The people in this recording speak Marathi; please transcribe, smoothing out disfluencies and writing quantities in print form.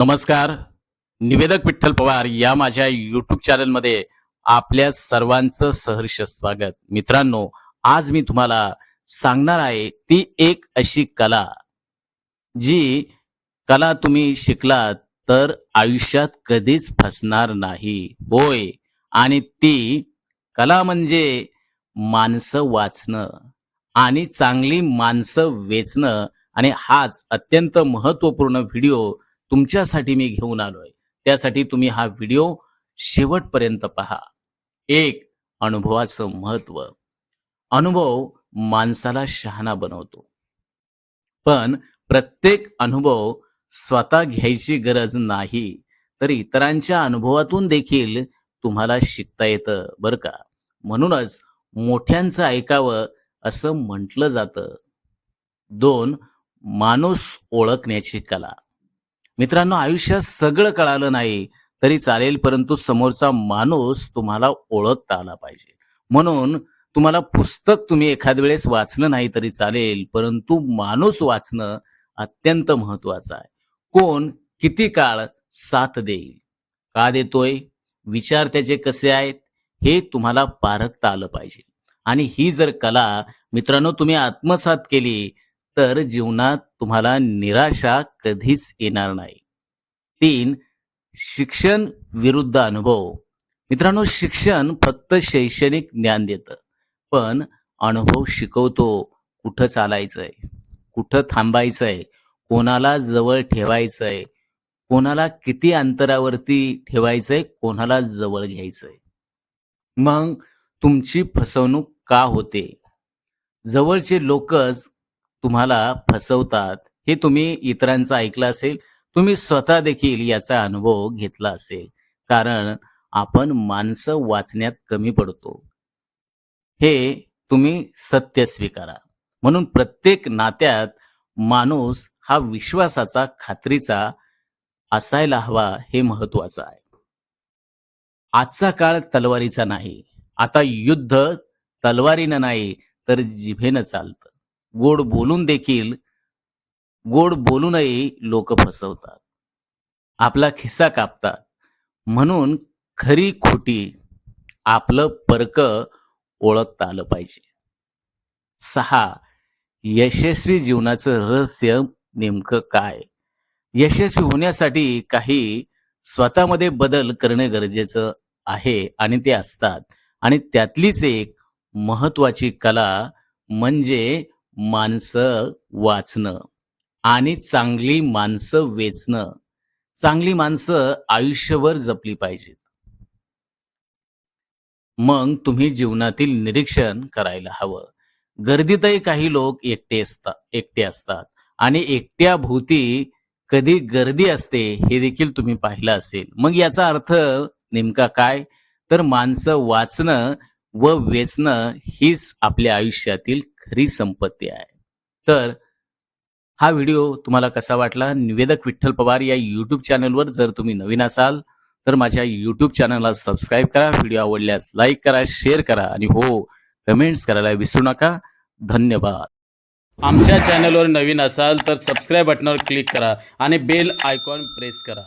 नमस्कार. निवेदक विठ्ठल पवार या माझ्या यूट्यूब चॅनलमध्ये आपल्या सर्वांचं सहर्ष स्वागत. मित्रांनो, आज मी तुम्हाला सांगणार आहे ती एक अशी कला, जी कला तुम्ही शिकलात तर आयुष्यात कधीच फसणार नाही. होय, आणि ती कला म्हणजे माणसं वाचणं आणि चांगली माणसं वेचणं. आणि हाच अत्यंत महत्त्वपूर्ण व्हिडिओ तुमच्यासाठी मी घेऊन आलोय. त्यासाठी तुम्ही हा व्हिडिओ शेवटपर्यंत पहा. एक, अनुभवाचं महत्त्व. अनुभव माणसाला शहाणा बनवतो. पण प्रत्येक अनुभव स्वतः घ्यायची गरज नाही, तर इतरांच्या अनुभवातून देखील तुम्हाला शिकता येतं बरं का. म्हणूनच मोठ्यांचं ऐकावं असं म्हटलं जातं. 2, माणूस ओळखण्याची कला. मित्रांनो, आयुष्यात सगळं कळालं नाही तरी चालेल, परंतु समोरचा माणूस तुम्हाला ओळखता आला पाहिजे. म्हणून तुम्हाला पुस्तक तुम्ही एखाद्या वेळेस वाचलं नाही तरी चालेल, परंतु माणूस वाचणं अत्यंत महत्वाचं आहे. कोण किती काळ साथ देईल, का देतोय, विचार त्याचे कसे आहेत, हे तुम्हाला पारखता आलं पाहिजे. आणि ही जर कला मित्रांनो तुम्ही आत्मसात केली तर जीवनात तुम्हाला निराशा कधीच येणार नाही. 3, शिक्षण विरुद्ध अनुभव. मित्रांनो, शिक्षण फक्त शैक्षणिक ज्ञान देतं, पण अनुभव शिकवतो कुठं चालायचंय, कुठं थांबायचंय, कोणाला जवळ ठेवायचंय, कोणाला किती अंतरावरती ठेवायचंय, कोणाला जवळ घ्यायचंय. मग तुमची फसवणूक का होते? जवळचे लोकच तुम्हाला फसवतात, हे तुम्ही इतरांचं ऐकलं असेल. तुम्ही स्वतः देखील याचा अनुभव घेतला असेल. कारण आपण माणसं वाचण्यात कमी पडतो, हे तुम्ही सत्य स्वीकारा. म्हणून प्रत्येक नात्यात माणूस हा विश्वासाचा, खात्रीचा असायला हवा, हे महत्वाचं आहे. आजचा काळ तलवारीचा नाही. आता युद्ध तलवारीनं नाही तर जिभेनं चालतं. गोड बोलून देखील गोड बोलूनही लोक फसवतात, आपला खिस्सा कापतात. म्हणून खरी खोटी, आपलं परकं ओळखता आलं पाहिजे. 6, यशस्वी जीवनाचं रहस्य नेमकं काय? यशस्वी होण्यासाठी काही स्वतःमध्ये बदल करणे गरजेचं आहे आणि ते असतात. आणि त्यातलीच एक महत्वाची कला म्हणजे माणसं वाचणं आणि चांगली माणसं वेचणं. चांगली माणसं आयुष्यभर जपली पाहिजेत. मग तुम्ही जीवनातील निरीक्षण करायला हवं. गर्दीतही काही लोक एकटे असतात आणि एकट्याभोवती कधी गर्दी असते, हे देखील तुम्ही पाहिलं असेल. मग याचा अर्थ नेमका काय? तर माणसं वाचणं व वेचणं हीच आपल्या आयुष्यातील खरी संपत्ती आहे. तर हा व्हिडिओ तुम्हाला कसा वाटला? निवेदक विठ्ठल पवार या यूट्यूब चॅनलवर जर तुम्ही नवीन असाल तर माझ्या यूट्यूब चॅनलला सबस्क्राईब करा. व्हिडिओ आवडल्यास लाईक करा, शेअर करा आणि हो, कमेंट्स करायला विसरू नका. धन्यवाद. आमच्या चॅनलवर नवीन असाल तर सबस्क्राईब बटनावर क्लिक करा आणि बेल आयकॉन प्रेस करा.